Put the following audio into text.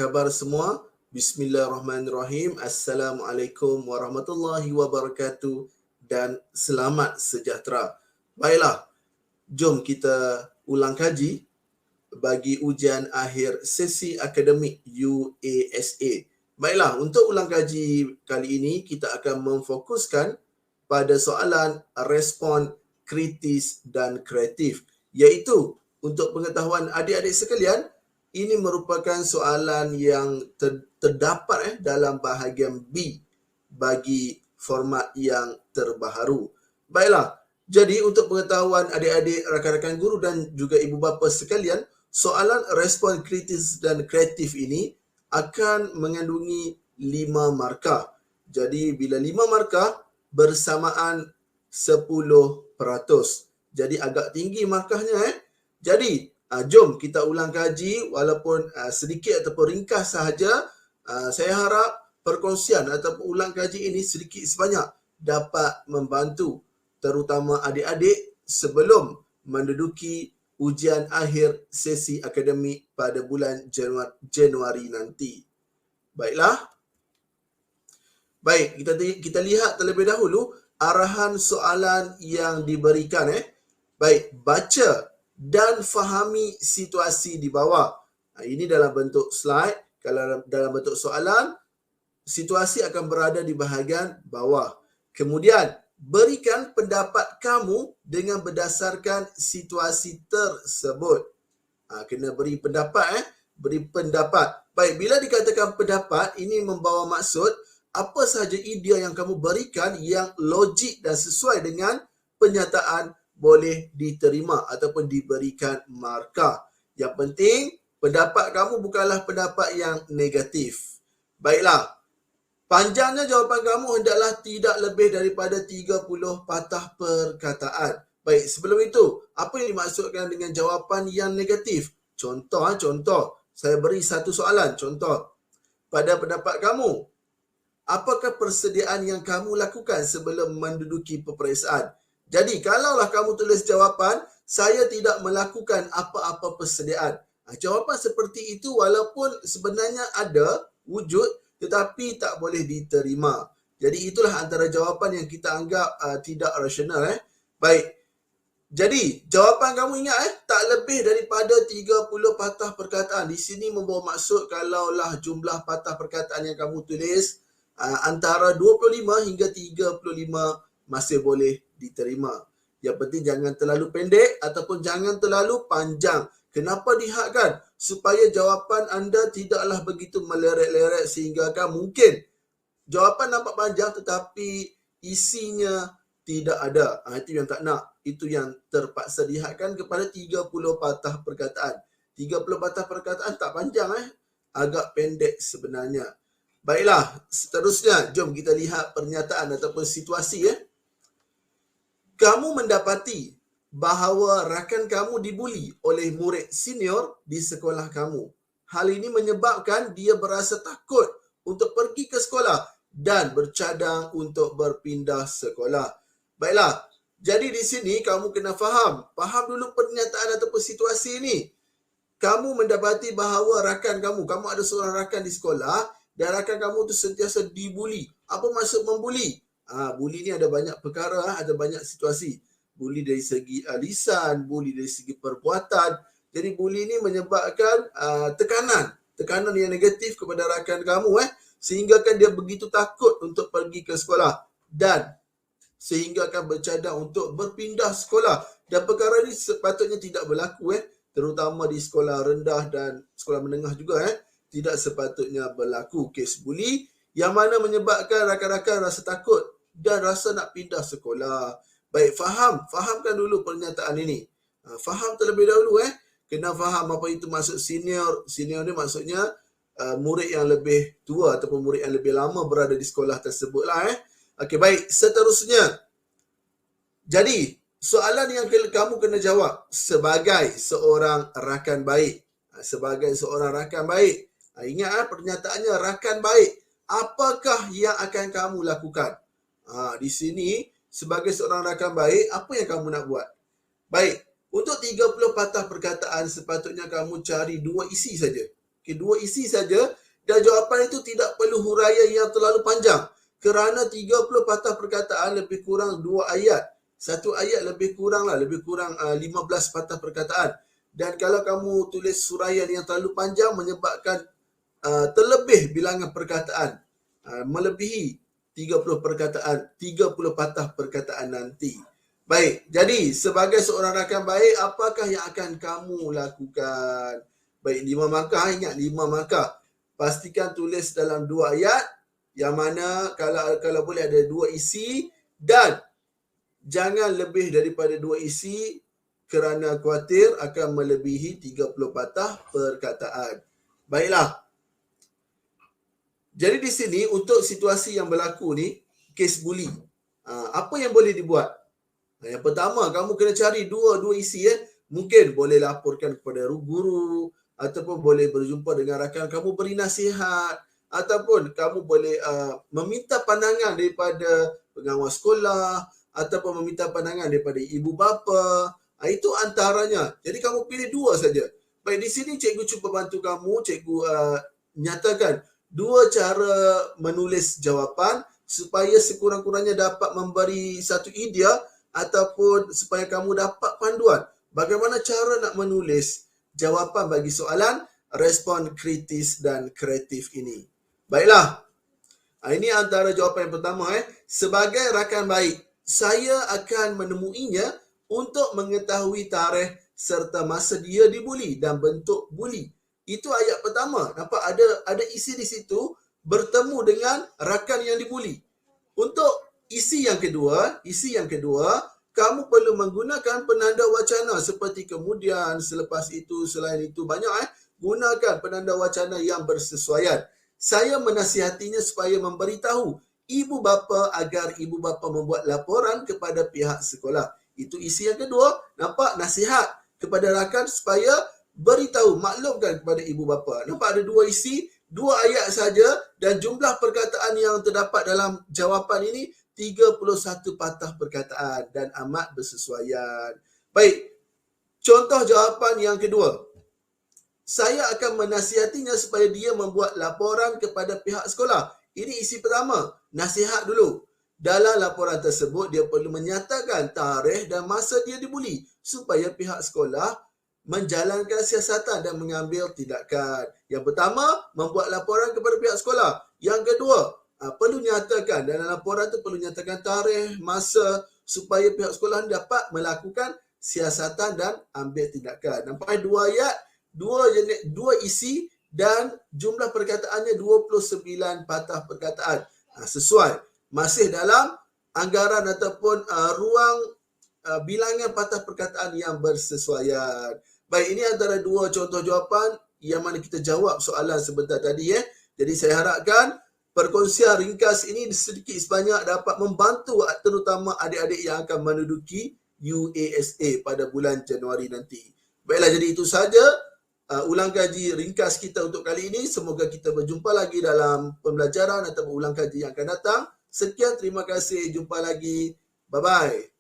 khabar semua? Bismillahirrahmanirrahim. Assalamualaikum warahmatullahi wabarakatuh dan selamat sejahtera. Baiklah, jom kita ulang kaji bagi ujian akhir sesi akademik UASA. Baiklah, untuk ulang kaji kali ini kita akan memfokuskan pada soalan respon kritis dan kreatif, iaitu untuk pengetahuan adik-adik sekalian, ini merupakan soalan yang terdapat dalam bahagian B bagi format yang terbaharu. Baiklah, jadi untuk pengetahuan adik-adik, rakan-rakan guru dan juga ibu bapa sekalian, soalan respon kritis dan kreatif ini akan mengandungi 5 markah. Jadi bila 5 markah bersamaan 10%. Jadi agak tinggi markahnya. Jadi jom kita ulang kaji walaupun sedikit ataupun ringkas sahaja. Saya harap perkongsian ataupun ulang kaji ini sedikit sebanyak dapat membantu terutama adik-adik sebelum menduduki ujian akhir sesi akademik pada bulan Januari nanti. Baiklah. Baik, kita lihat terlebih dahulu arahan soalan yang diberikan. Baik, baca dan fahami situasi di bawah. Ini dalam bentuk slide. Kalau dalam bentuk soalan, situasi akan berada di bahagian bawah. Kemudian, berikan pendapat kamu dengan berdasarkan situasi tersebut. Kena beri pendapat. Beri pendapat. Baik, bila dikatakan pendapat, ini membawa maksud apa sahaja idea yang kamu berikan yang logik dan sesuai dengan penyataan boleh diterima ataupun diberikan markah. Yang penting, pendapat kamu bukanlah pendapat yang negatif. Baiklah, panjangnya jawapan kamu hendaklah tidak lebih daripada 30 patah perkataan. Baik, sebelum itu, apa yang dimaksudkan dengan jawapan yang negatif? Contoh, saya beri satu soalan. Contoh, pada pendapat kamu, apakah persediaan yang kamu lakukan sebelum menduduki peperiksaan? Jadi, kalaulah kamu tulis jawapan, saya tidak melakukan apa-apa persediaan. Jawapan seperti itu walaupun sebenarnya ada wujud, tetapi tak boleh diterima. Jadi, itulah antara jawapan yang kita anggap tidak rasional. Baik. Jadi, jawapan kamu ingat, tak lebih daripada 30 patah perkataan. Di sini membawa maksud kalaulah jumlah patah perkataan yang kamu tulis antara 25 hingga 35 masih boleh diterima. Yang penting jangan terlalu pendek ataupun jangan terlalu panjang. Kenapa dihadkan? Supaya jawapan anda tidaklah begitu meleret-leret sehingga kan mungkin jawapan nampak panjang tetapi isinya tidak ada. Itu yang tak nak. Itu yang terpaksa dihadkan kepada 30 patah perkataan. 30 patah perkataan tak panjang. Agak pendek sebenarnya. Baiklah, seterusnya jom kita lihat pernyataan ataupun situasi. Kamu mendapati bahawa rakan kamu dibuli oleh murid senior di sekolah kamu. Hal ini menyebabkan dia berasa takut untuk pergi ke sekolah dan bercadang untuk berpindah sekolah. Baiklah, jadi di sini kamu kena faham dulu pernyataan ataupun situasi ini. Kamu mendapati bahawa rakan kamu ada seorang rakan di sekolah dan rakan kamu tu sentiasa dibuli. Apa maksud membuli? Buli ni ada banyak perkara, ada banyak situasi. Buli dari segi lisan, buli dari segi perbuatan. Jadi buli ni menyebabkan tekanan yang negatif kepada rakan kamu sehingga kan dia begitu takut untuk pergi ke sekolah dan sehingga akan bercadang untuk berpindah sekolah. Dan perkara ini sepatutnya tidak berlaku terutama di sekolah rendah dan sekolah menengah juga tidak sepatutnya berlaku kes buli yang mana menyebabkan rakan-rakan rasa takut dan rasa nak pindah sekolah. Baik, fahamkan dulu pernyataan ini. Faham terlebih dahulu kena faham apa itu maksud senior. Senior ni maksudnya murid yang lebih tua ataupun murid yang lebih lama berada di sekolah tersebutlah. Okey, baik, seterusnya. Jadi, soalan yang kamu kena jawab sebagai seorang rakan baik. Sebagai seorang rakan baik. Ingat pernyataannya rakan baik. Apakah yang akan kamu lakukan? Di sini, sebagai seorang rakan baik, apa yang kamu nak buat? Baik, untuk 30 patah perkataan sepatutnya kamu cari 2 isi saja. dua isi saja, dan jawapan itu tidak perlu huraian yang terlalu panjang. Kerana 30 patah perkataan lebih kurang 2 ayat. Satu ayat lebih kurang 15 patah perkataan. Dan kalau kamu tulis huraian yang terlalu panjang menyebabkan terlebih bilangan perkataan, melebihi 30 perkataan, 30 patah perkataan nanti. Baik, jadi sebagai seorang rakan baik, apakah yang akan kamu lakukan? Baik, 5 markah, ingat 5 markah. Pastikan tulis dalam 2 ayat, yang mana kalau boleh ada 2 isi, dan jangan lebih daripada 2 isi kerana khawatir akan melebihi 30 patah perkataan. Baiklah. Jadi di sini untuk situasi yang berlaku ni, kes buli. Apa yang boleh dibuat? Yang pertama, kamu kena cari dua isi. Mungkin boleh laporkan kepada guru, ataupun boleh berjumpa dengan rakan kamu beri nasihat, ataupun kamu boleh meminta pandangan daripada pengawas sekolah, ataupun meminta pandangan daripada ibu bapa. Itu antaranya. Jadi kamu pilih 2 saja. Baik, di sini cikgu cuba bantu kamu, cikgu nyatakan 2 cara menulis jawapan supaya sekurang-kurangnya dapat memberi satu idea ataupun supaya kamu dapat panduan bagaimana cara nak menulis jawapan bagi soalan respon kritis dan kreatif ini. Baiklah. Ini antara jawapan yang pertama. Sebagai rakan baik, saya akan menemuinya untuk mengetahui tarikh serta masa dia dibuli dan bentuk buli. Itu ayat pertama. Nampak ada isi di situ bertemu dengan rakan yang dibuli. Untuk isi yang kedua, kamu perlu menggunakan penanda wacana seperti kemudian, selepas itu, selain itu, banyak gunakan penanda wacana yang bersesuaian. Saya menasihatinya supaya memberitahu ibu bapa agar ibu bapa membuat laporan kepada pihak sekolah. Itu isi yang kedua. Nampak, nasihat kepada rakan supaya beritahu, maklumkan kepada ibu bapa. Nampak ada 2 isi, 2 ayat saja, dan jumlah perkataan yang terdapat dalam jawapan ini 31 patah perkataan dan amat bersesuaian. Baik, contoh jawapan yang kedua. Saya akan menasihatinya supaya dia membuat laporan kepada pihak sekolah. Ini isi pertama, nasihat dulu. Dalam laporan tersebut, dia perlu menyatakan tarikh dan masa dia dibuli supaya pihak sekolah menjalankan siasatan dan mengambil tindakan. Yang pertama, membuat laporan kepada pihak sekolah. Yang kedua, perlu nyatakan, dalam laporan tu perlu nyatakan tarikh, masa supaya pihak sekolah dapat melakukan siasatan dan ambil tindakan. Nampak 2 ayat, 2 isi dan jumlah perkataannya 29 patah perkataan. Sesuai. Masih dalam anggaran ataupun ruang bilangan patah perkataan yang bersesuaian. Baik, ini antara 2 contoh jawapan yang mana kita jawab soalan sebentar tadi. Jadi saya harapkan perkongsian ringkas ini sedikit sebanyak dapat membantu terutama adik-adik yang akan menduduki UASA pada bulan Januari nanti. Baiklah, jadi itu saja ulang kaji ringkas kita untuk kali ini. Semoga kita berjumpa lagi dalam pembelajaran atau ulang kaji yang akan datang. Sekian, terima kasih. Jumpa lagi. Bye-bye.